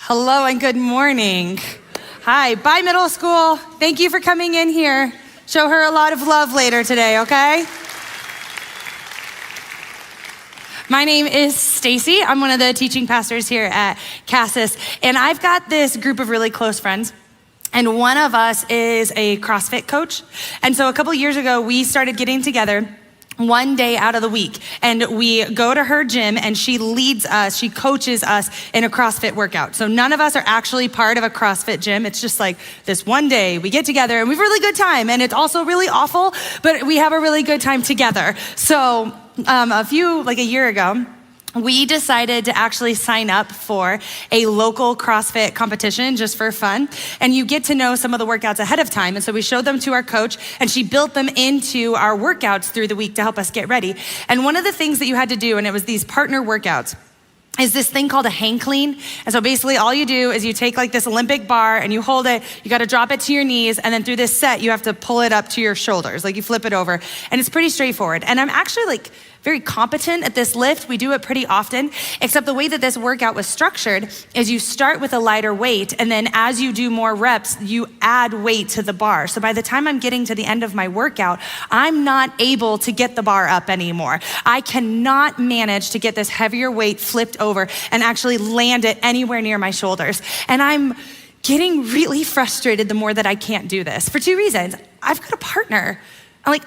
Hello and good morning. Hi, bye middle school. Thank you for coming in here. Show her a lot of love later today, okay? My name is Stacie. I'm one of the teaching pastors here at Cassis, and I've got this group of really close friends. And one of us is a CrossFit coach. And so a couple years ago, we started getting together one day out of the week, and we go to her gym and she leads us, she coaches us in a CrossFit workout. So none of us are actually part of a CrossFit gym. It's just like this one day we get together and we have a really good time, and it's also really awful, but we have a really good time together. So a year ago, we decided to actually sign up for a local CrossFit competition just for fun. And you get to know some of the workouts ahead of time. And so we showed them to our coach, and she built them into our workouts through the week to help us get ready. And one of the things that you had to do, and it was these partner workouts, is this thing called a hang clean. And so basically all you do is you take like this Olympic bar and you hold it, you gotta drop it to your knees, and then through this set, you have to pull it up to your shoulders, like you flip it over. And it's pretty straightforward. And I'm actually very competent at this lift. We do it pretty often, except the way that this workout was structured is you start with a lighter weight, and then as you do more reps, you add weight to the bar. So by the time I'm getting to the end of my workout, I'm not able to get the bar up anymore. I cannot manage to get this heavier weight flipped over and actually land it anywhere near my shoulders. And I'm getting really frustrated the more that I can't do this for two reasons. I've got a partner.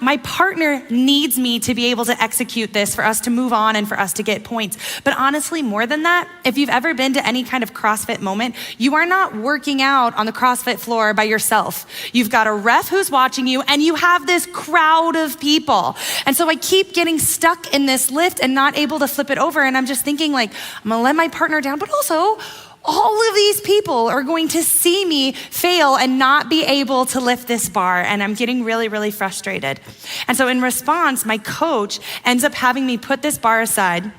My partner needs me to be able to execute this for us to move on and for us to get points. But honestly, more than that, if you've ever been to any kind of CrossFit moment, you are not working out on the CrossFit floor by yourself. You've got a ref who's watching you, and you have this crowd of people. And so I keep getting stuck in this lift and not able to flip it over. And I'm just thinking I'm gonna let my partner down, but also, all of these people are going to see me fail and not be able to lift this bar, and I'm getting really, really frustrated. And so in response, my coach ends up having me put this bar aside,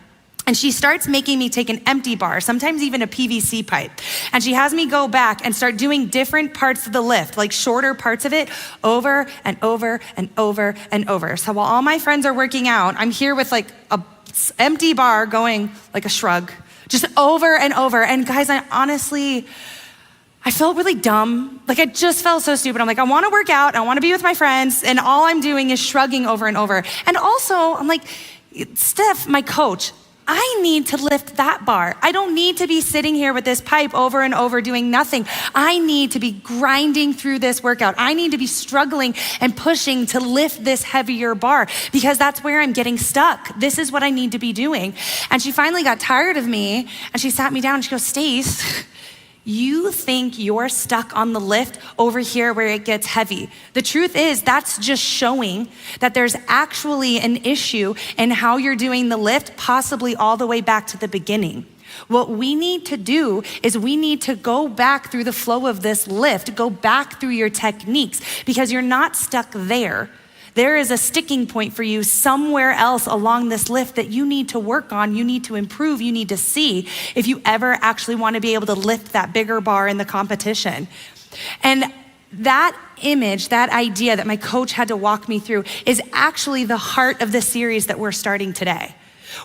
and she starts making me take an empty bar, sometimes even a PVC pipe. And she has me go back and start doing different parts of the lift, like shorter parts of it, over and over and over and over. So while all my friends are working out, I'm here with a empty bar going like a shrug, just over and over. And guys, I felt really dumb. I just felt so stupid. I'm I want to work out, I want to be with my friends, and all I'm doing is shrugging over and over. And also, I'm Steph, my coach, I need to lift that bar. I don't need to be sitting here with this pipe over and over doing nothing. I need to be grinding through this workout. I need to be struggling and pushing to lift this heavier bar, because that's where I'm getting stuck. This is what I need to be doing. And she finally got tired of me, and she sat me down and she goes, Stace, you think you're stuck on the lift over here where it gets heavy. The truth is, that's just showing that there's actually an issue in how you're doing the lift, possibly all the way back to the beginning. What we need to do is we need to go back through the flow of this lift, go back through your techniques, because you're not stuck there. There is a sticking point for you somewhere else along this lift that you need to work on, you need to improve, you need to see if you ever actually want to be able to lift that bigger bar in the competition. And that image, that idea that my coach had to walk me through is actually the heart of the series that we're starting today.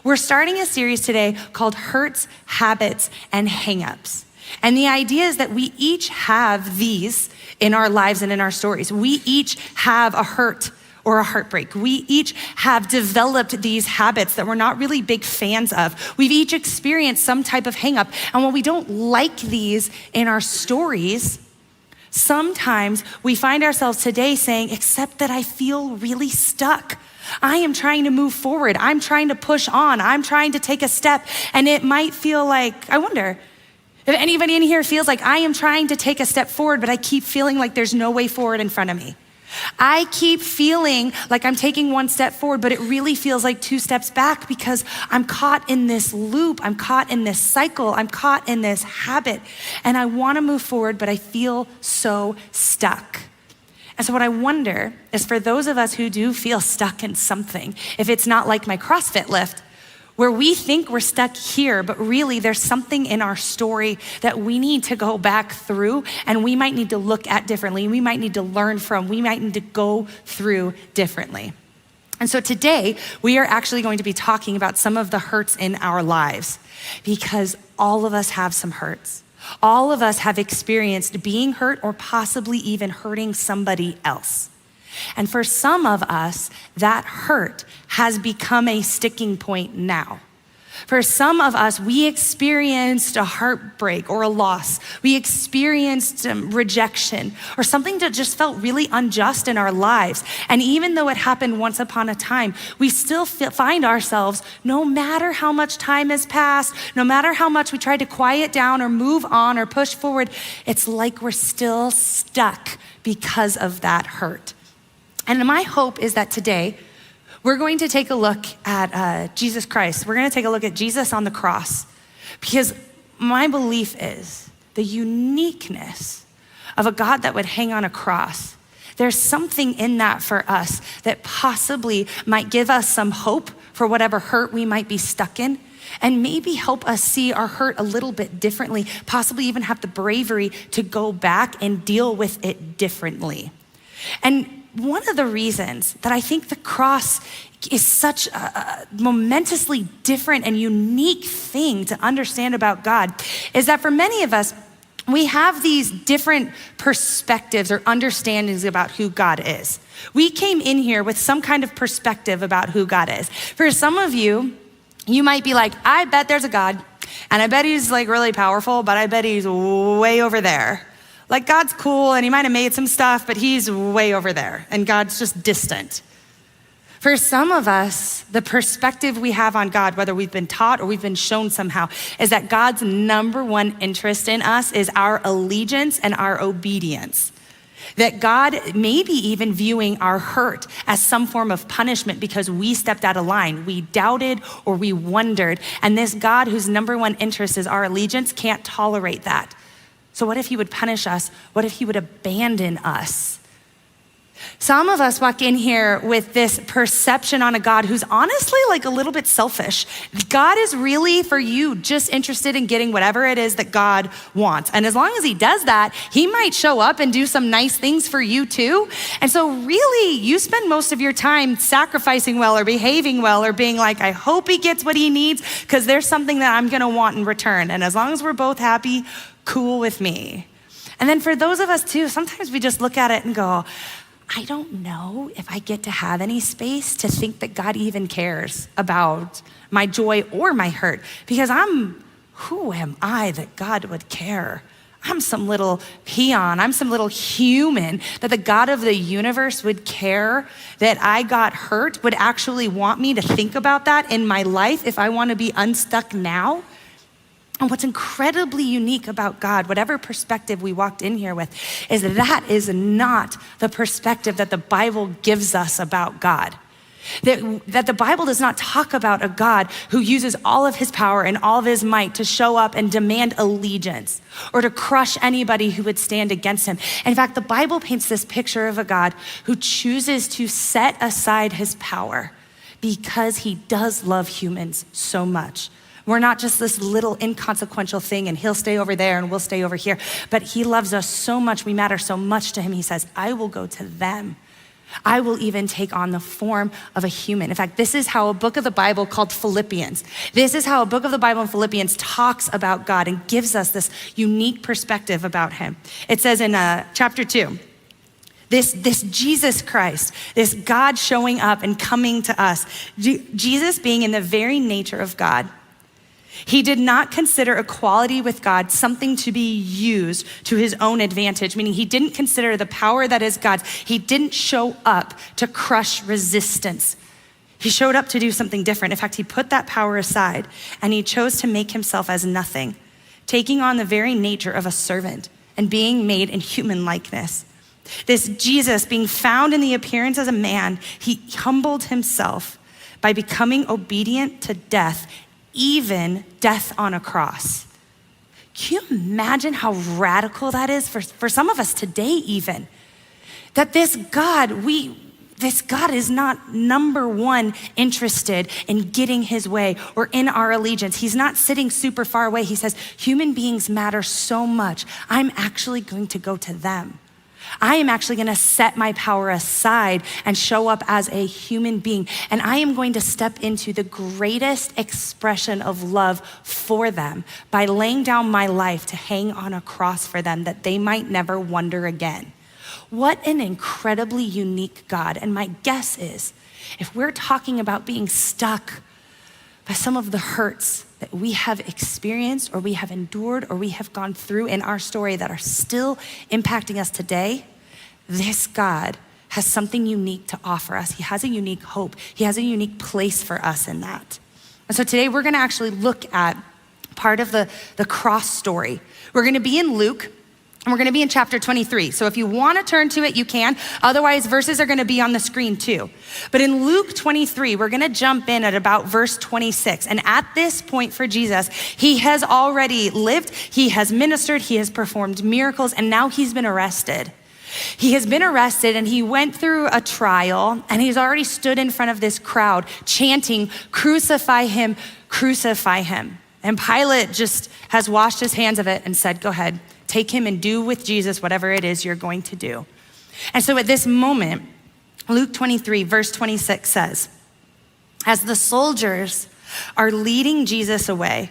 We're starting a series today called Hurts, Habits, and Hangups. And the idea is that we each have these in our lives and in our stories. We each have a hurt or a heartbreak. We each have developed these habits that we're not really big fans of. We've each experienced some type of hang up. And when we don't like these in our stories, sometimes we find ourselves today saying, except that I feel really stuck. I am trying to move forward. I'm trying to push on. I'm trying to take a step. And it might feel I wonder if anybody in here feels I am trying to take a step forward, but I keep feeling there's no way forward in front of me. I keep feeling I'm taking one step forward, but it really feels like two steps back, because I'm caught in this loop. I'm caught in this cycle. I'm caught in this habit, and I want to move forward, but I feel so stuck. And so what I wonder is, for those of us who do feel stuck in something, if it's not like my CrossFit lift, where we think we're stuck here, but really there's something in our story that we need to go back through, and we might need to look at differently. We might need to learn from, we might need to go through differently. And so today we are actually going to be talking about some of the hurts in our lives, because all of us have some hurts. All of us have experienced being hurt or possibly even hurting somebody else. And for some of us, that hurt has become a sticking point now. For some of us, we experienced a heartbreak or a loss. We experienced rejection or something that just felt really unjust in our lives. And even though it happened once upon a time, we still find ourselves, no matter how much time has passed, no matter how much we try to quiet down or move on or push forward, it's like we're still stuck because of that hurt. And my hope is that today, we're going to take a look at Jesus Christ. We're going to take a look at Jesus on the cross, because my belief is the uniqueness of a God that would hang on a cross. There's something in that for us that possibly might give us some hope for whatever hurt we might be stuck in, and maybe help us see our hurt a little bit differently, possibly even have the bravery to go back and deal with it differently. And one of the reasons that I think the cross is such a momentously different and unique thing to understand about God is that for many of us, we have these different perspectives or understandings about who God is. We came in here with some kind of perspective about who God is. For some of you, you might be like, I bet there's a God, and I bet he's like really powerful, but I bet he's way over there. Like God's cool and he might have made some stuff, but he's way over there and God's just distant. For some of us, the perspective we have on God, whether we've been taught or we've been shown somehow, is that God's number one interest in us is our allegiance and our obedience. That God may be even viewing our hurt as some form of punishment because we stepped out of line, we doubted or we wondered. And this God whose number one interest is our allegiance can't tolerate that. So what if he would punish us? What if he would abandon us? Some of us walk in here with this perception on a God who's honestly like a little bit selfish. God is really, for you, just interested in getting whatever it is that God wants. And as long as he does that, he might show up and do some nice things for you too. And so really, you spend most of your time sacrificing well or behaving well or being like, I hope he gets what he needs because there's something that I'm gonna want in return. And as long as we're both happy, cool with me. And then for those of us too, sometimes we just look at it and go, I don't know if I get to have any space to think that God even cares about my joy or my hurt, because who am I that God would care? I'm some little peon, I'm some little human that the God of the universe would care that I got hurt, would actually want me to think about that in my life if I want to be unstuck now. And what's incredibly unique about God, whatever perspective we walked in here with, is that is not the perspective that the Bible gives us about God. That the Bible does not talk about a God who uses all of his power and all of his might to show up and demand allegiance or to crush anybody who would stand against him. In fact, the Bible paints this picture of a God who chooses to set aside his power because he does love humans so much. We're not just this little inconsequential thing and he'll stay over there and we'll stay over here, but he loves us so much, we matter so much to him. He says, I will go to them. I will even take on the form of a human. In fact, this is how a book of the Bible called Philippians, this is how a book of the Bible in Philippians talks about God and gives us this unique perspective about him. It says in chapter 2, this Jesus Christ, this God showing up and coming to us, Jesus being in the very nature of God, he did not consider equality with God something to be used to his own advantage, meaning he didn't consider the power that is God's. He didn't show up to crush resistance. He showed up to do something different. In fact, he put that power aside and he chose to make himself as nothing, taking on the very nature of a servant and being made in human likeness. This Jesus, being found in the appearance as a man, he humbled himself by becoming obedient to death, even death on a cross. Can you imagine how radical that is for some of us today even? That this God is not number one interested in getting his way or in our allegiance. He's not sitting super far away. He says, human beings matter so much. I'm actually going to go to them. I am actually gonna set my power aside and show up as a human being. And I am going to step into the greatest expression of love for them by laying down my life to hang on a cross for them that they might never wonder again. What an incredibly unique God. And my guess is, if we're talking about being stuck by some of the hurts that we have experienced or we have endured or we have gone through in our story that are still impacting us today, this God has something unique to offer us. He has a unique hope. He has a unique place for us in that. And so today we're gonna actually look at part of the cross story. We're gonna be in Luke, and we're gonna be in chapter 23. So if you wanna turn to it, you can. Otherwise, verses are gonna be on the screen too. But in Luke 23, we're gonna jump in at about verse 26. And at this point for Jesus, he has already lived, he has ministered, he has performed miracles, and now he's been arrested. He has been arrested and he went through a trial and he's already stood in front of this crowd chanting, "Crucify him, crucify him." And Pilate just has washed his hands of it and said, "Go ahead. Take him and do with Jesus whatever it is you're going to do." And so at this moment, Luke 23, verse 26 says, as the soldiers are leading Jesus away,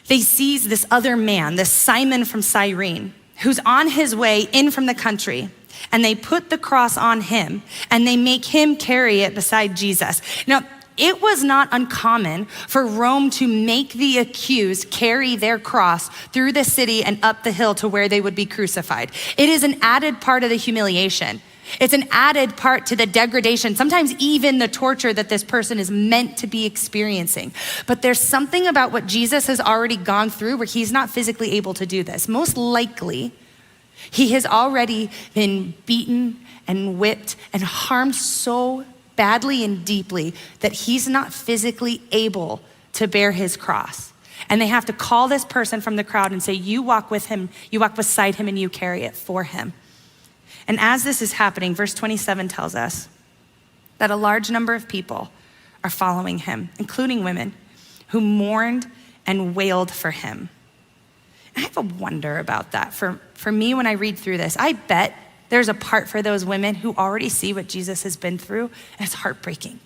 they seize this other man, this Simon from Cyrene, who's on his way in from the country, and they put the cross on him and they make him carry it beside Jesus. Now, it was not uncommon for Rome to make the accused carry their cross through the city and up the hill to where they would be crucified. It is an added part of the humiliation. It's an added part to the degradation, sometimes even the torture that this person is meant to be experiencing. But there's something about what Jesus has already gone through where he's not physically able to do this. Most likely, he has already been beaten and whipped and harmed so badly and deeply that he's not physically able to bear his cross. And they have to call this person from the crowd and say, "You walk with him, you walk beside him, and you carry it for him." And as this is happening, verse 27 tells us that a large number of people are following him, including women who mourned and wailed for him. I have a wonder about that. For me, when I read through this, I bet there's a part for those women who already see what Jesus has been through, and it's heartbreaking.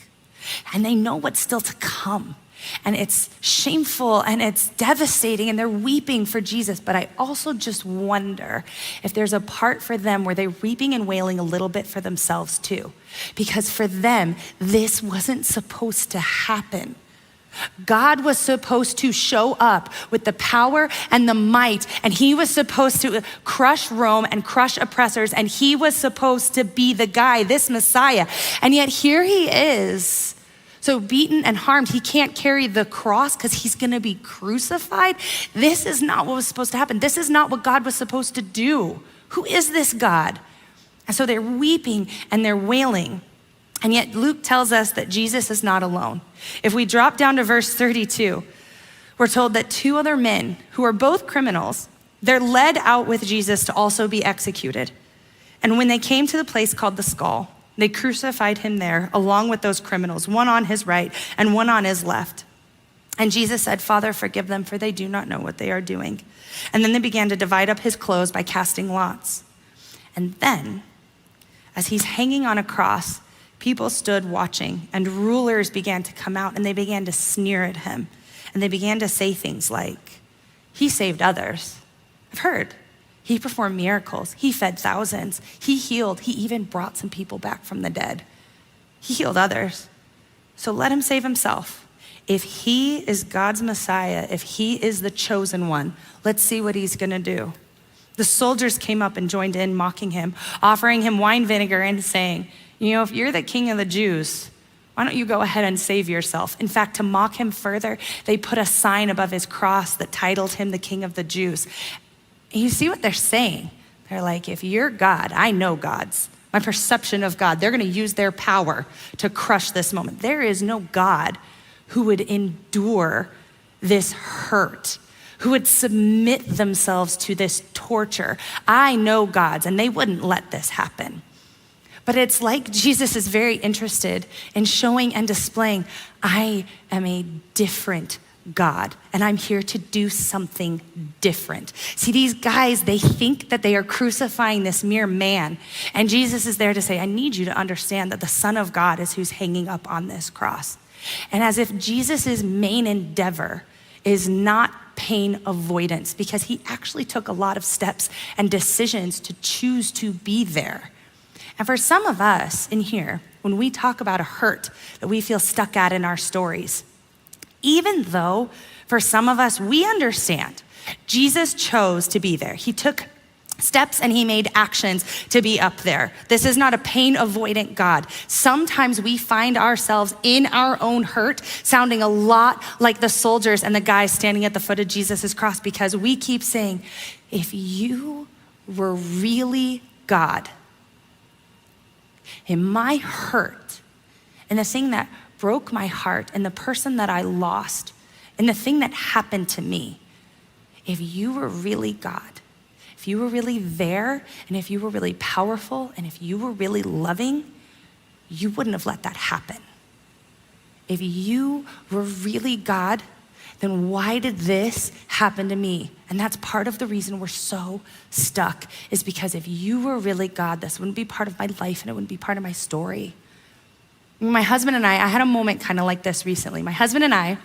And they know what's still to come. And it's shameful and it's devastating and they're weeping for Jesus. But I also just wonder if there's a part for them where they're weeping and wailing a little bit for themselves too. Because for them, this wasn't supposed to happen. God was supposed to show up with the power and the might, and he was supposed to crush Rome and crush oppressors, and he was supposed to be the guy, this Messiah. And yet here he is, so beaten and harmed. He can't carry the cross because he's gonna be crucified. This is not what was supposed to happen. This is not what God was supposed to do. Who is this God? And so they're weeping and they're wailing. And yet Luke tells us that Jesus is not alone. If we drop down to verse 32, we're told that two other men who are both criminals, they're led out with Jesus to also be executed. And when they came to the place called the Skull, they crucified him there along with those criminals, one on his right and one on his left. And Jesus said, "Father, forgive them, for they do not know what they are doing." And then they began to divide up his clothes by casting lots. And then, as he's hanging on a cross, people stood watching, and rulers began to come out and they began to sneer at him. And they began to say things like, "He saved others. I've heard. He performed miracles. He fed thousands. He healed. He even brought some people back from the dead. He healed others. So let him save himself. If he is God's Messiah, if he is the chosen one, let's see what he's gonna do." The soldiers came up and joined in, mocking him, offering him wine vinegar and saying, "If you're the king of the Jews, why don't you go ahead and save yourself?" In fact, to mock him further, they put a sign above his cross that titled him the King of the Jews. And you see what they're saying? They're like, if you're God, I know gods. My perception of God, they're gonna use their power to crush this moment. There is no God who would endure this hurt, who would submit themselves to this torture. I know gods, and they wouldn't let this happen. But it's like Jesus is very interested in showing and displaying, I am a different God, and I'm here to do something different. See, these guys, they think that they are crucifying this mere man, and Jesus is there to say, I need you to understand that the Son of God is who's hanging up on this cross. And as if Jesus's main endeavor is not pain avoidance, because he actually took a lot of steps and decisions to choose to be there. And for some of us in here, when we talk about a hurt that we feel stuck at in our stories, even though for some of us, we understand Jesus chose to be there. He took steps and he made actions to be up there. This is not a pain avoidant God. Sometimes we find ourselves in our own hurt sounding a lot like the soldiers and the guys standing at the foot of Jesus' cross, because we keep saying, if you were really God, in my hurt, and the thing that broke my heart, and the person that I lost, and the thing that happened to me, if you were really God, if you were really there, and if you were really powerful, and if you were really loving, you wouldn't have let that happen. If you were really God, then why did this happen to me? And that's part of the reason we're so stuck, is because if you were really God, this wouldn't be part of my life and it wouldn't be part of my story. My husband and I had a moment kind of like this recently. My husband and I,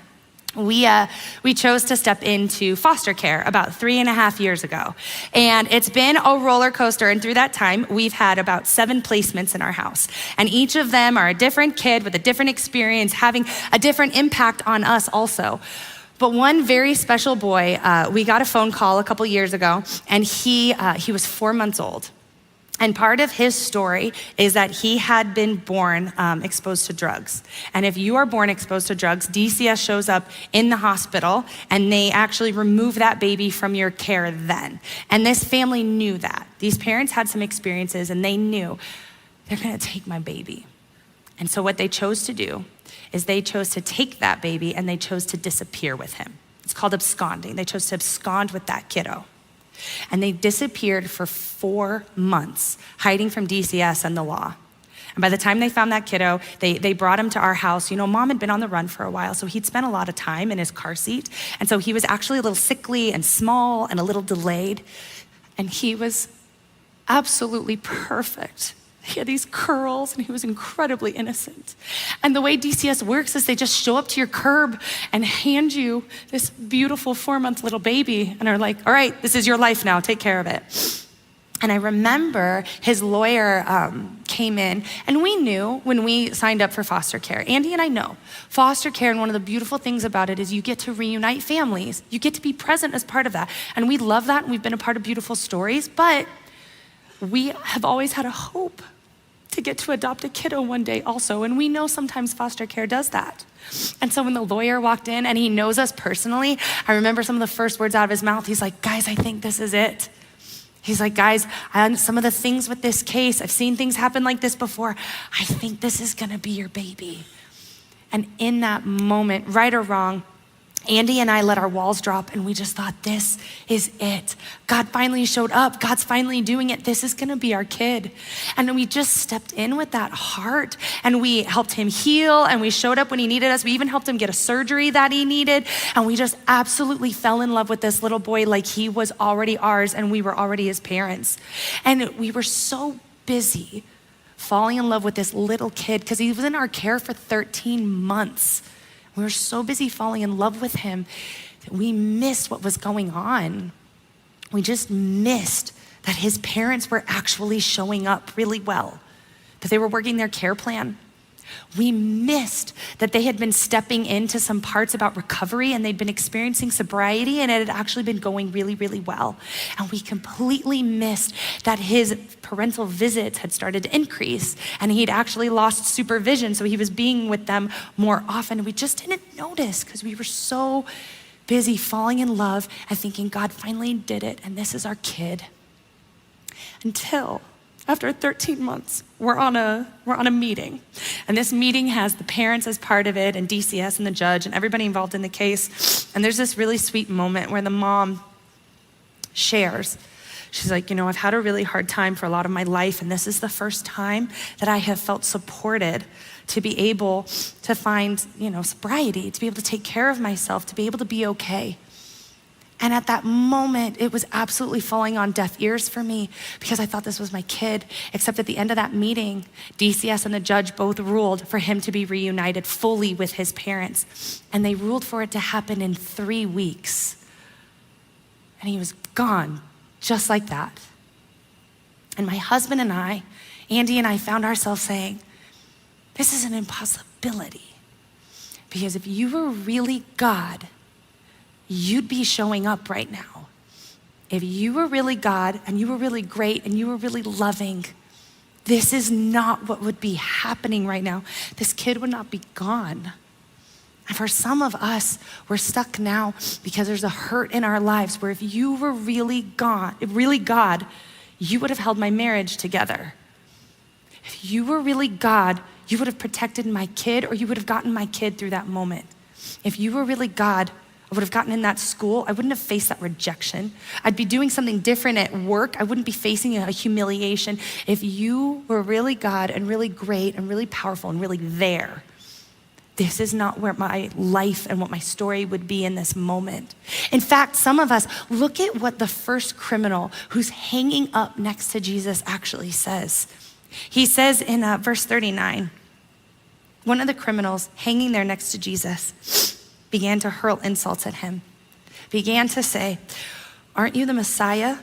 we chose to step into foster care about 3.5 years ago. And it's been a roller coaster. And through that time, we've had about 7 placements in our house. And each of them are a different kid with a different experience, having a different impact on us also. But one very special boy, we got a phone call a couple years ago, and he was 4 months old. And part of his story is that he had been born exposed to drugs. And if you are born exposed to drugs, DCS shows up in the hospital and they actually remove that baby from your care then. And this family knew that. These parents had some experiences and they knew they're gonna take my baby. And so what they chose to do is they chose to take that baby and they chose to disappear with him. It's called absconding. They chose to abscond with that kiddo. And they disappeared for 4 months, hiding from DCS and the law. And by the time they found that kiddo, they brought him to our house. You know, mom had been on the run for a while, so he'd spent a lot of time in his car seat. And so he was actually a little sickly and small and a little delayed. And he was absolutely perfect. He had these curls and he was incredibly innocent. And the way DCS works is they just show up to your curb and hand you this beautiful 4-month little baby and are like, all right, this is your life now, take care of it. And I remember his lawyer came in, and we knew when we signed up for foster care, Andy and I know, foster care, and one of the beautiful things about it is you get to reunite families. You get to be present as part of that. And we love that, and we've been a part of beautiful stories, but we have always had a hope to get to adopt a kiddo one day also. And we know sometimes foster care does that. And so when the lawyer walked in and he knows us personally, I remember some of the first words out of his mouth. He's like, guys, I think this is it. He's like, guys, some of the things with this case, I've seen things happen like this before. I think this is gonna be your baby. And in that moment, right or wrong, Andy and I let our walls drop and we just thought, this is it. God finally showed up. God's finally doing it. This is gonna be our kid. And we just stepped in with that heart and we helped him heal and we showed up when he needed us. We even helped him get a surgery that he needed. And we just absolutely fell in love with this little boy like he was already ours and we were already his parents. And we were so busy falling in love with this little kid because he was in our care for 13 months. We were so busy falling in love with him that we missed what was going on. We just missed that his parents were actually showing up really well, that they were working their care plan. We missed that they had been stepping into some parts about recovery and they'd been experiencing sobriety and it had actually been going really, really well. And we completely missed that his parental visits had started to increase and he'd actually lost supervision, so he was being with them more often. We just didn't notice because we were so busy falling in love and thinking God finally did it and this is our kid. Until after 13 months, we're on a meeting. And this meeting has the parents as part of it and DCS and the judge and everybody involved in the case. And there's this really sweet moment where the mom shares She's like, I've had a really hard time for a lot of my life, and this is the first time that I have felt supported to be able to find, sobriety, to be able to take care of myself, to be able to be okay. And at that moment, it was absolutely falling on deaf ears for me because I thought this was my kid, except at the end of that meeting, DCS and the judge both ruled for him to be reunited fully with his parents. And they ruled for it to happen in 3 weeks. And he was gone, just like that. And my husband and I, Andy and I, found ourselves saying, this is an impossibility. Because if you were really God, you'd be showing up right now. If you were really God and you were really great and you were really loving, this is not what would be happening right now. This kid would not be gone. And for some of us, we're stuck now because there's a hurt in our lives where if you were really God, you would have held my marriage together. If you were really God, you would have protected my kid, or you would have gotten my kid through that moment. If you were really God, I would have gotten in that school. I wouldn't have faced that rejection. I'd be doing something different at work. I wouldn't be facing a humiliation. If you were really God and really great and really powerful and really there, this is not where my life and what my story would be in this moment. In fact, some of us, look at what the first criminal who's hanging up next to Jesus actually says. He says in verse 39, one of the criminals hanging there next to Jesus began to hurl insults at him, began to say, aren't you the Messiah?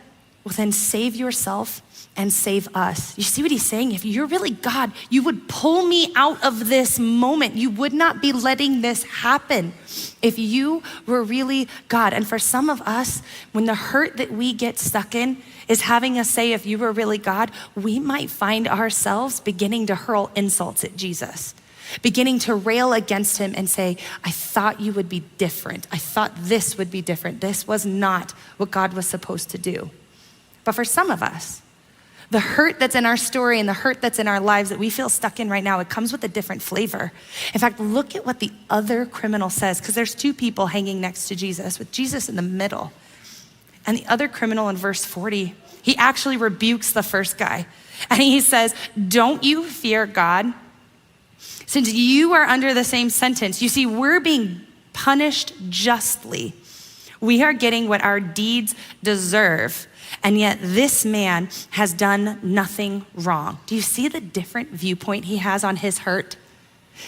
Well, then save yourself and save us. You see what he's saying? If you're really God, you would pull me out of this moment. You would not be letting this happen if you were really God. And for some of us, when the hurt that we get stuck in is having us say, if you were really God, we might find ourselves beginning to hurl insults at Jesus, beginning to rail against him and say, I thought you would be different. I thought this would be different. This was not what God was supposed to do. But for some of us, the hurt that's in our story and the hurt that's in our lives that we feel stuck in right now, it comes with a different flavor. In fact, look at what the other criminal says, because there's 2 people hanging next to Jesus, with Jesus in the middle. And the other criminal in verse 40, he actually rebukes the first guy. And he says, don't you fear God? Since you are under the same sentence. You see, we're being punished justly. We are getting what our deeds deserve. And yet this man has done nothing wrong. Do you see the different viewpoint he has on his hurt?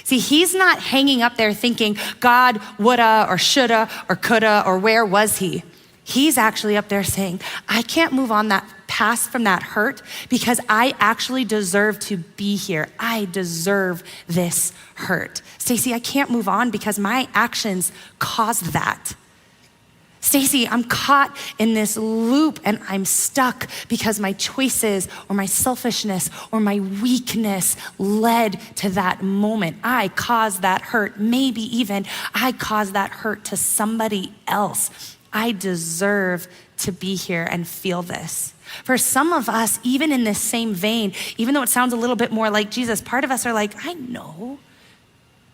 See, he's not hanging up there thinking, God woulda or shoulda or coulda or where was he? He's actually up there saying, I can't move on that past from that hurt because I actually deserve to be here. I deserve this hurt. Stacie, I can't move on because my actions caused that. Stacie, I'm caught in this loop and I'm stuck because my choices or my selfishness or my weakness led to that moment. I caused that hurt. Maybe even I caused that hurt to somebody else. I deserve to be here and feel this. For some of us, even in this same vein, even though it sounds a little bit more like Jesus, part of us are like, I know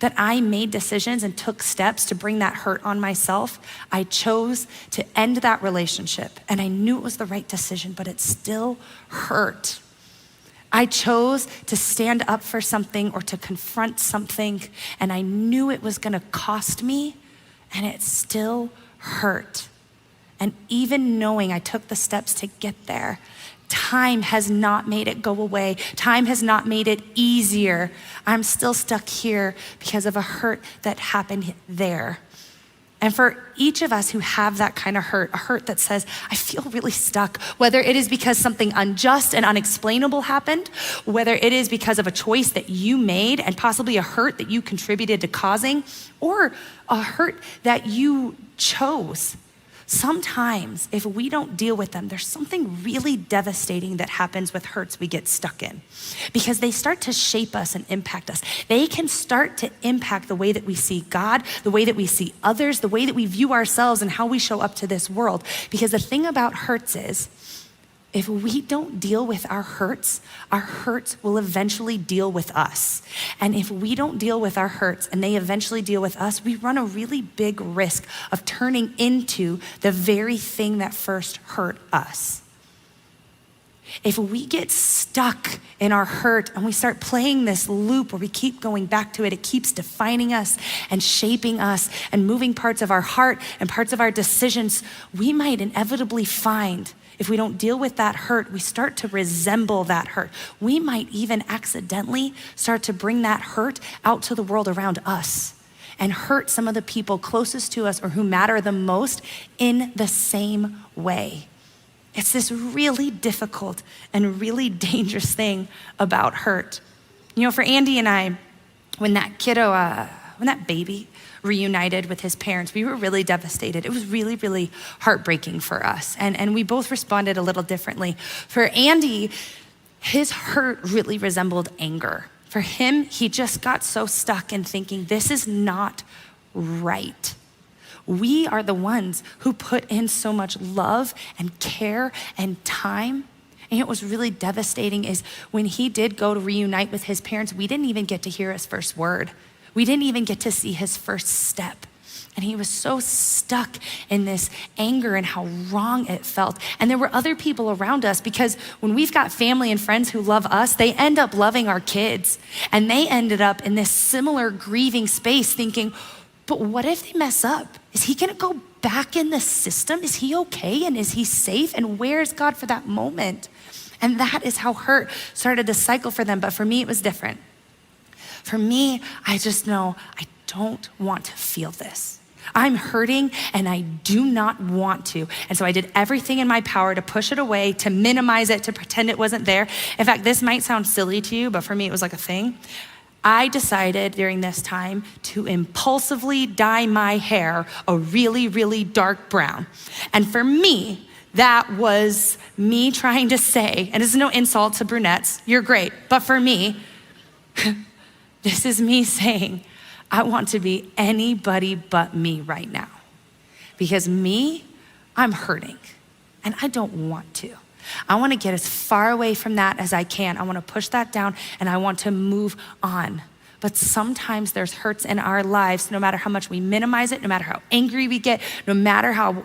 that I made decisions and took steps to bring that hurt on myself. I chose to end that relationship and I knew it was the right decision, but it still hurt. I chose to stand up for something or to confront something and I knew it was gonna cost me and it still hurt. And even knowing I took the steps to get there, time has not made it go away. Time has not made it easier. I'm still stuck here because of a hurt that happened there. And for each of us who have that kind of hurt, a hurt that says, I feel really stuck, whether it is because something unjust and unexplainable happened, whether it is because of a choice that you made and possibly a hurt that you contributed to causing, or a hurt that you chose. Sometimes if we don't deal with them, there's something really devastating that happens with hurts we get stuck in because they start to shape us and impact us. They can start to impact the way that we see God, the way that we see others, the way that we view ourselves and how we show up to this world. Because the thing about hurts is, if we don't deal with our hurts will eventually deal with us. And if we don't deal with our hurts and they eventually deal with us, we run a really big risk of turning into the very thing that first hurt us. If we get stuck in our hurt and we start playing this loop where we keep going back to it, it keeps defining us and shaping us and moving parts of our heart and parts of our decisions, we might inevitably find, if we don't deal with that hurt, we start to resemble that hurt. We might even accidentally start to bring that hurt out to the world around us and hurt some of the people closest to us or who matter the most in the same way. It's this really difficult and really dangerous thing about hurt. You know, for Andy and I, when that baby reunited with his parents, we were really devastated. It was really, really heartbreaking for us. And we both responded a little differently. For Andy, his hurt really resembled anger. For him, he just got so stuck in thinking, this is not right. We are the ones who put in so much love and care and time. And what was really devastating is when he did go to reunite with his parents, we didn't even get to hear his first word. We didn't even get to see his first step. And he was so stuck in this anger and how wrong it felt. And there were other people around us, because when we've got family and friends who love us, they end up loving our kids. And they ended up in this similar grieving space thinking, but what if they mess up? Is he gonna go back in the system? Is he okay? And is he safe? And where is God for that moment? And that is how hurt started to cycle for them. But for me, it was different. For me, I just know I don't want to feel this. I'm hurting and I do not want to. And so I did everything in my power to push it away, to minimize it, to pretend it wasn't there. In fact, this might sound silly to you, but for me, it was like a thing. I decided during this time to impulsively dye my hair a really, really dark brown. And for me, that was me trying to say, and this is no insult to brunettes, you're great, but for me, this is me saying, I want to be anybody but me right now. Because me, I'm hurting, and I don't want to. I want to get as far away from that as I can. I want to push that down and I want to move on. But sometimes there's hurts in our lives, no matter how much we minimize it, no matter how angry we get, no matter how,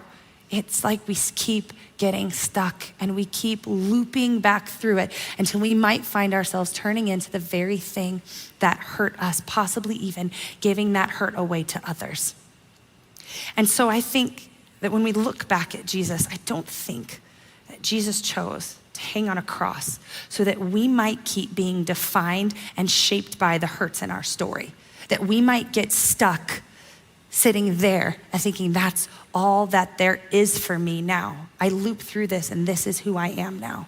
it's like we keep getting stuck and we keep looping back through it until we might find ourselves turning into the very thing that hurt us, possibly even giving that hurt away to others. And so I think that when we look back at Jesus, I don't think that Jesus chose to hang on a cross so that we might keep being defined and shaped by the hurts in our story, that we might get stuck sitting there and thinking that's all that there is for me now. I loop through this and this is who I am now.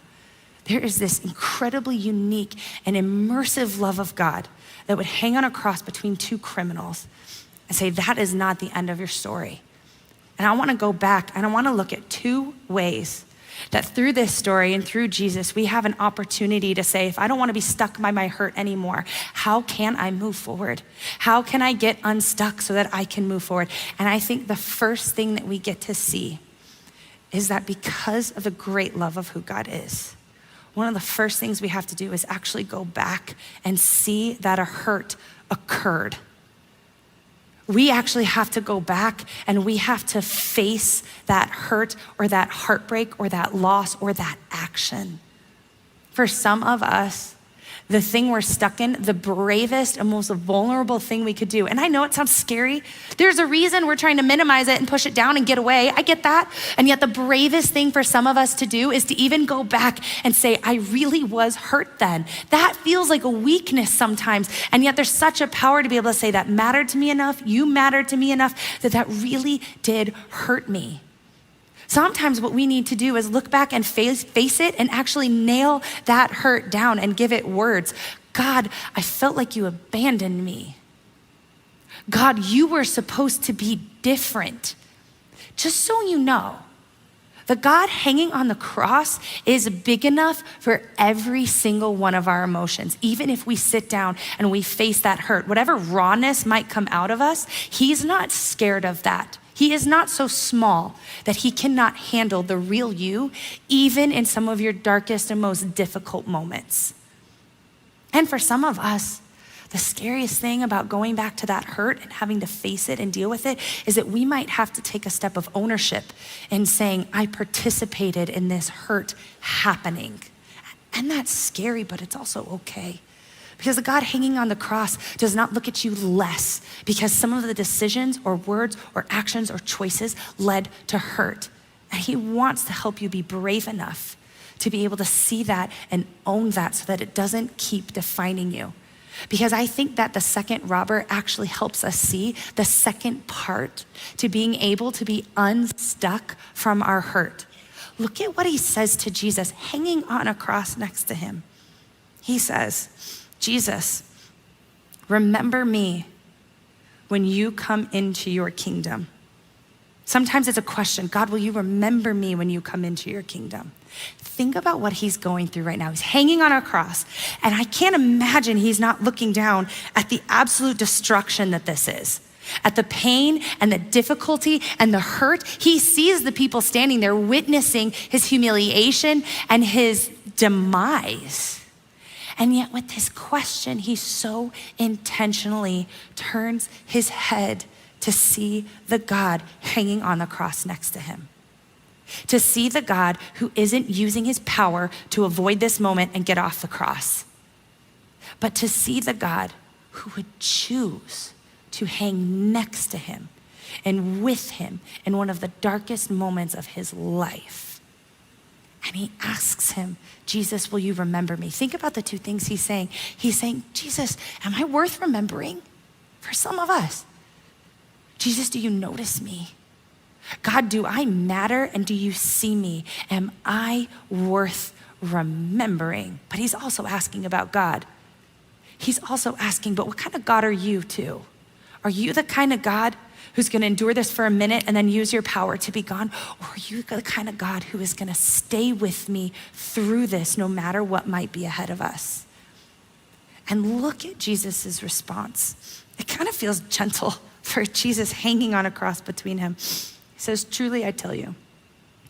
There is this incredibly unique and immersive love of God that would hang on a cross between two criminals and say that is not the end of your story. And I want to go back and I want to look at two ways that through this story and through Jesus, we have an opportunity to say, if I don't want to be stuck by my hurt anymore, how can I move forward? How can I get unstuck so that I can move forward? And I think the first thing that we get to see is that because of the great love of who God is, one of the first things we have to do is actually go back and see that a hurt occurred. We actually have to go back and we have to face that hurt or that heartbreak or that loss or that action. For some of us, the thing we're stuck in, the bravest and most vulnerable thing we could do. And I know it sounds scary. There's a reason we're trying to minimize it and push it down and get away. I get that. And yet the bravest thing for some of us to do is to even go back and say, I really was hurt then. That feels like a weakness sometimes. And yet there's such a power to be able to say that mattered to me enough, you mattered to me enough, that really did hurt me. Sometimes what we need to do is look back and face it and actually nail that hurt down and give it words. God, I felt like you abandoned me. God, you were supposed to be different. Just so you know, the God hanging on the cross is big enough for every single one of our emotions. Even if we sit down and we face that hurt, whatever rawness might come out of us, he's not scared of that. He is not so small that he cannot handle the real you, even in some of your darkest and most difficult moments. And for some of us, the scariest thing about going back to that hurt and having to face it and deal with it is that we might have to take a step of ownership in saying, I participated in this hurt happening. And that's scary, but it's also okay. Because the God hanging on the cross does not look at you less because some of the decisions or words or actions or choices led to hurt. And he wants to help you be brave enough to be able to see that and own that so that it doesn't keep defining you. Because I think that the second robber actually helps us see the second part to being able to be unstuck from our hurt. Look at what he says to Jesus hanging on a cross next to him. He says, Jesus, remember me when you come into your kingdom. Sometimes it's a question, God, will you remember me when you come into your kingdom? Think about what he's going through right now. He's hanging on a cross, and I can't imagine he's not looking down at the absolute destruction that this is, at the pain and the difficulty and the hurt. He sees the people standing there witnessing his humiliation and his demise. And yet with this question, he so intentionally turns his head to see the God hanging on the cross next to him. To see the God who isn't using his power to avoid this moment and get off the cross, but to see the God who would choose to hang next to him and with him in one of the darkest moments of his life. And he asks him, Jesus, will you remember me? Think about the two things he's saying. He's saying, Jesus, am I worth remembering? For some of us. Jesus, do you notice me? God, do I matter and do you see me? Am I worth remembering? But he's also asking about God. He's also asking, but what kind of God are you too? Are you the kind of God who's gonna endure this for a minute and then use your power to be gone? Or are you the kind of God who is gonna stay with me through this no matter what might be ahead of us? And look at Jesus's response. It kind of feels gentle for Jesus hanging on a cross between him. He says, truly I tell you,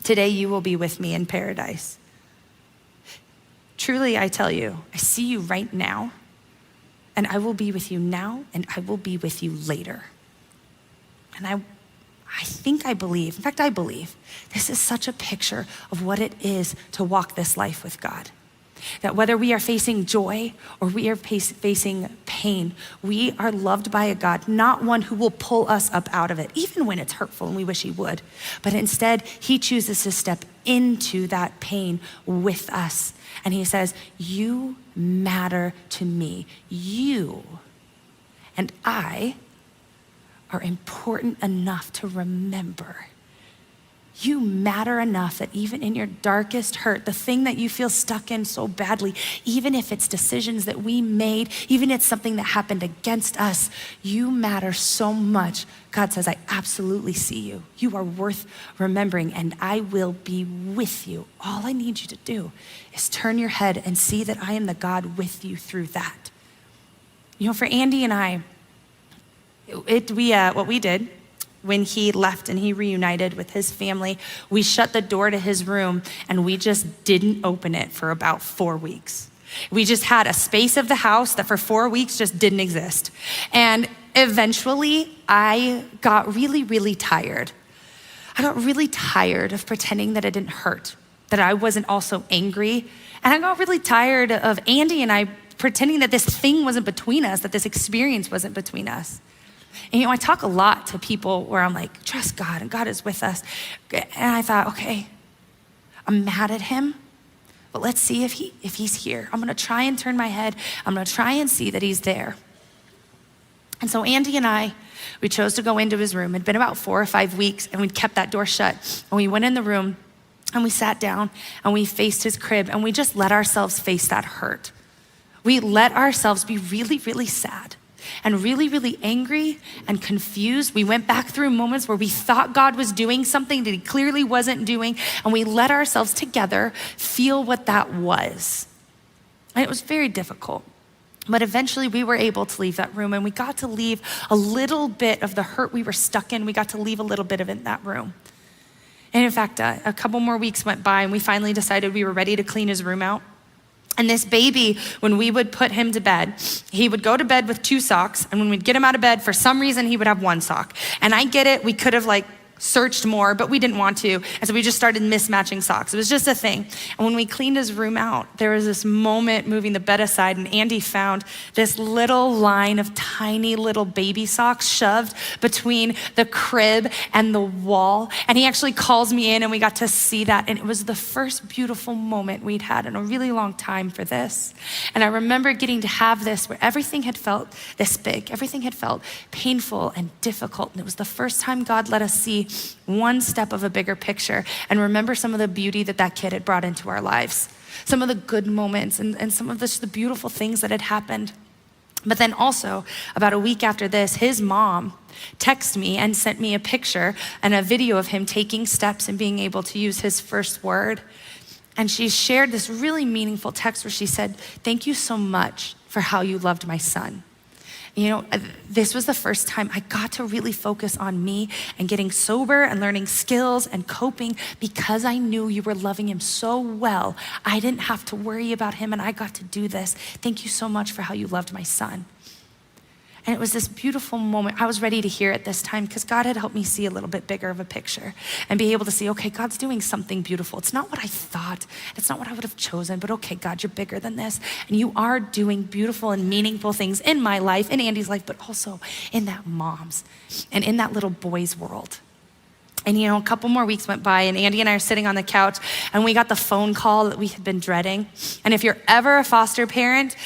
today you will be with me in paradise. Truly I tell you, I see you right now, and I will be with you now, and I will be with you later. And I believe this is such a picture of what it is to walk this life with God. That whether we are facing joy or we are facing pain, we are loved by a God, not one who will pull us up out of it, even when it's hurtful and we wish he would. But instead, he chooses to step into that pain with us. And he says, you matter to me. You and I are important enough to remember. You matter enough that even in your darkest hurt, the thing that you feel stuck in so badly, even if it's decisions that we made, even if it's something that happened against us, you matter so much. God says, I absolutely see you. You are worth remembering, and I will be with you. All I need you to do is turn your head and see that I am the God with you through that. You know, for Andy and I, what we did when he left and he reunited with his family, we shut the door to his room and we just didn't open it for about 4 weeks. We just had a space of the house that for 4 weeks just didn't exist. And eventually I got really, really tired. I got really tired of pretending that it didn't hurt, that I wasn't also angry. And I got really tired of Andy and I pretending that this thing wasn't between us, that this experience wasn't between us. And I talk a lot to people where I'm like, trust God and God is with us. And I thought, okay, I'm mad at him, but let's see if he's here. I'm gonna try and turn my head. I'm gonna try and see that he's there. And so Andy and I, we chose to go into his room. It'd been about 4 or 5 weeks and we'd kept that door shut. And we went in the room and we sat down and we faced his crib and we just let ourselves face that hurt. We let ourselves be really, really sad and really, really angry and confused. We went back through moments where we thought God was doing something that he clearly wasn't doing, and we let ourselves together feel what that was. And it was very difficult. But eventually we were able to leave that room, and we got to leave a little bit of the hurt we were stuck in. We got to leave a little bit of it in that room. And in fact, a couple more weeks went by and we finally decided we were ready to clean his room out. And this baby, when we would put him to bed, he would go to bed with 2 socks. And when we'd get him out of bed, for some reason, he would have 1 sock. And I get it, we could have searched more, but we didn't want to. And so we just started mismatching socks. It was just a thing. And when we cleaned his room out, there was this moment moving the bed aside, and Andy found this little line of tiny little baby socks shoved between the crib and the wall. And he actually calls me in, and we got to see that. And it was the first beautiful moment we'd had in a really long time for this. And I remember getting to have this where everything had felt this big. Everything had felt painful and difficult. And it was the first time God let us see one step of a bigger picture and remember some of the beauty that kid had brought into our lives, some of the good moments and some of the beautiful things that had happened. But then also, about a week after this, his mom texted me and sent me a picture and a video of him taking steps and being able to use his first word. And she shared this really meaningful text where she said, "Thank you so much for how you loved my son." You know, this was the first time I got to really focus on me and getting sober and learning skills and coping because I knew you were loving him so well. I didn't have to worry about him, and I got to do this. Thank you so much for how you loved my son. And it was this beautiful moment. I was ready to hear it this time because God had helped me see a little bit bigger of a picture and be able to see, okay, God's doing something beautiful. It's not what I thought. It's not what I would have chosen, but okay, God, you're bigger than this. And you are doing beautiful and meaningful things in my life, in Andy's life, but also in that mom's and in that little boy's world. And you know, a couple more weeks went by and Andy and I are sitting on the couch and we got the phone call that we had been dreading. And if you're ever a foster parent,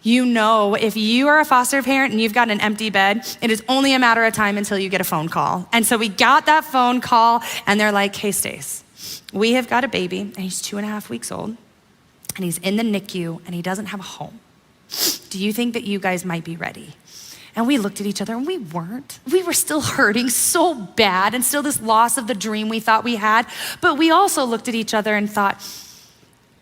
you know, if you are a foster parent and you've got an empty bed, it is only a matter of time until you get a phone call. And so we got that phone call and they're like, "Hey, Stace, we have got a baby and he's 2.5 weeks old and he's in the NICU and he doesn't have a home. Do you think that you guys might be ready?" And we looked at each other and we weren't. We were still hurting so bad and still this loss of the dream we thought we had. But we also looked at each other and thought,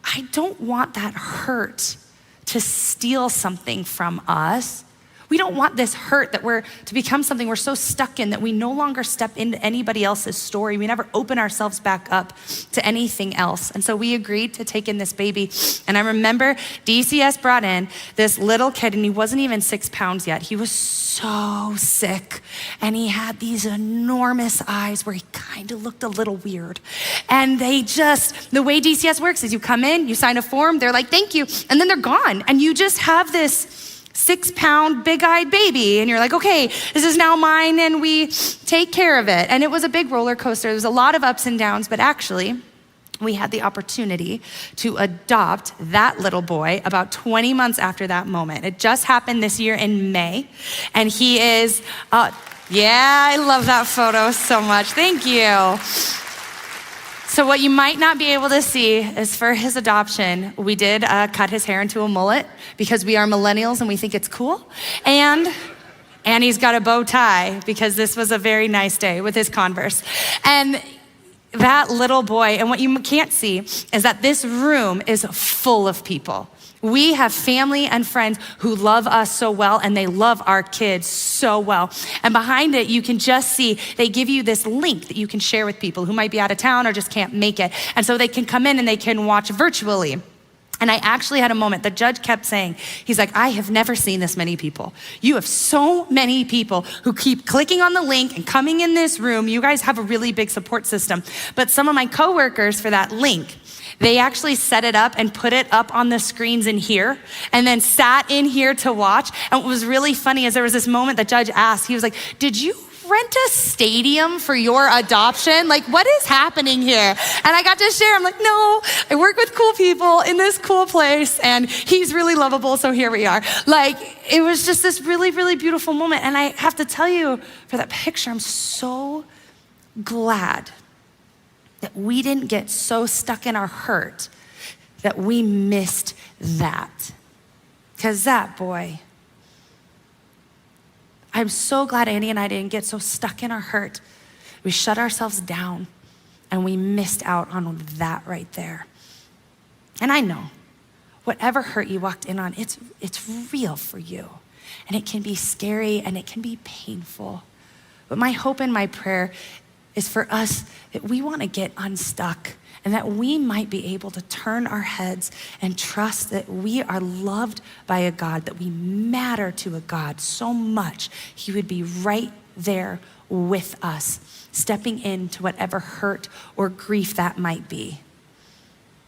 I don't want that hurt to steal something from us. We don't want this hurt that we're to become something we're so stuck in that we no longer step into anybody else's story. We never open ourselves back up to anything else. And so we agreed to take in this baby. And I remember DCS brought in this little kid and he wasn't even 6 pounds yet. He was so sick. And he had these enormous eyes where he kind of looked a little weird. And the way DCS works is you come in, you sign a form, they're like, "Thank you," and then they're gone. And you just have this 6-pound big-eyed baby and you're like, okay, this is now mine and we take care of it. And it was a big roller coaster. There was a lot of ups and downs, but actually we had the opportunity to adopt that little boy about 20 months after that moment. It just happened this year in May. And he is, yeah, I love that photo so much. Thank you. So what you might not be able to see is for his adoption, we did cut his hair into a mullet because we are millennials and we think it's cool. And he's got a bow tie because this was a very nice day with his Converse. And that little boy, and what you can't see is that this room is full of people. We have family and friends who love us so well and they love our kids so well. And behind it, you can just see, they give you this link that you can share with people who might be out of town or just can't make it. And so they can come in and they can watch virtually. And I actually had a moment, the judge kept saying, he's like, "I have never seen this many people. You have so many people who keep clicking on the link and coming in this room. You guys have a really big support system." But some of my coworkers for that link, they actually set it up and put it up on the screens in here and then sat in here to watch. And what was really funny is there was this moment the judge asked, he was like, "Did you rent a stadium for your adoption? Like, what is happening here?" And I got to share, I'm like, "No, I work with cool people in this cool place and he's really lovable, so here we are." Like, it was just this really, really beautiful moment. And I have to tell you, for that picture, I'm so glad that we didn't get so stuck in our hurt that we missed that. Because that boy, I'm so glad Andy and I didn't get so stuck in our hurt. We shut ourselves down and we missed out on that right there. And I know, whatever hurt you walked in on, it's real for you. And it can be scary and it can be painful. But my hope and my prayer is for us that we want to get unstuck and that we might be able to turn our heads and trust that we are loved by a God, that we matter to a God so much, he would be right there with us, stepping into whatever hurt or grief that might be.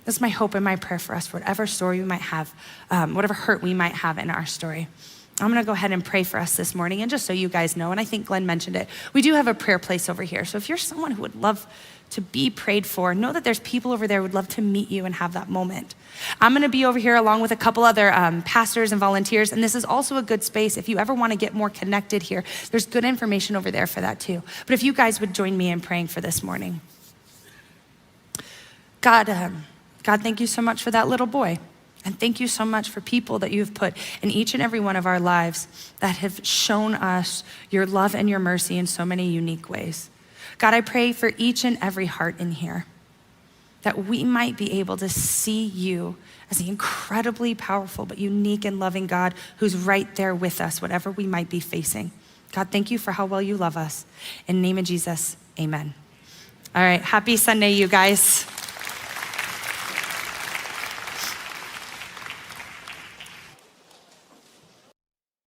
That's my hope and my prayer for us, whatever story we might have, whatever hurt we might have in our story. I'm gonna go ahead and pray for us this morning. And just so you guys know, and I think Glenn mentioned it, we do have a prayer place over here. So if you're someone who would love to be prayed for, know that there's people over there who would love to meet you and have that moment. I'm gonna be over here along with a couple other pastors and volunteers, and this is also a good space if you ever wanna get more connected here. There's good information over there for that too. But if you guys would join me in praying for this morning. God, thank you so much for that little boy. And thank you so much for people that you've put in each and every one of our lives that have shown us your love and your mercy in so many unique ways. God, I pray for each and every heart in here that we might be able to see you as the incredibly powerful but unique and loving God who's right there with us, whatever we might be facing. God, thank you for how well you love us. In the name of Jesus, amen. All right, happy Sunday, you guys.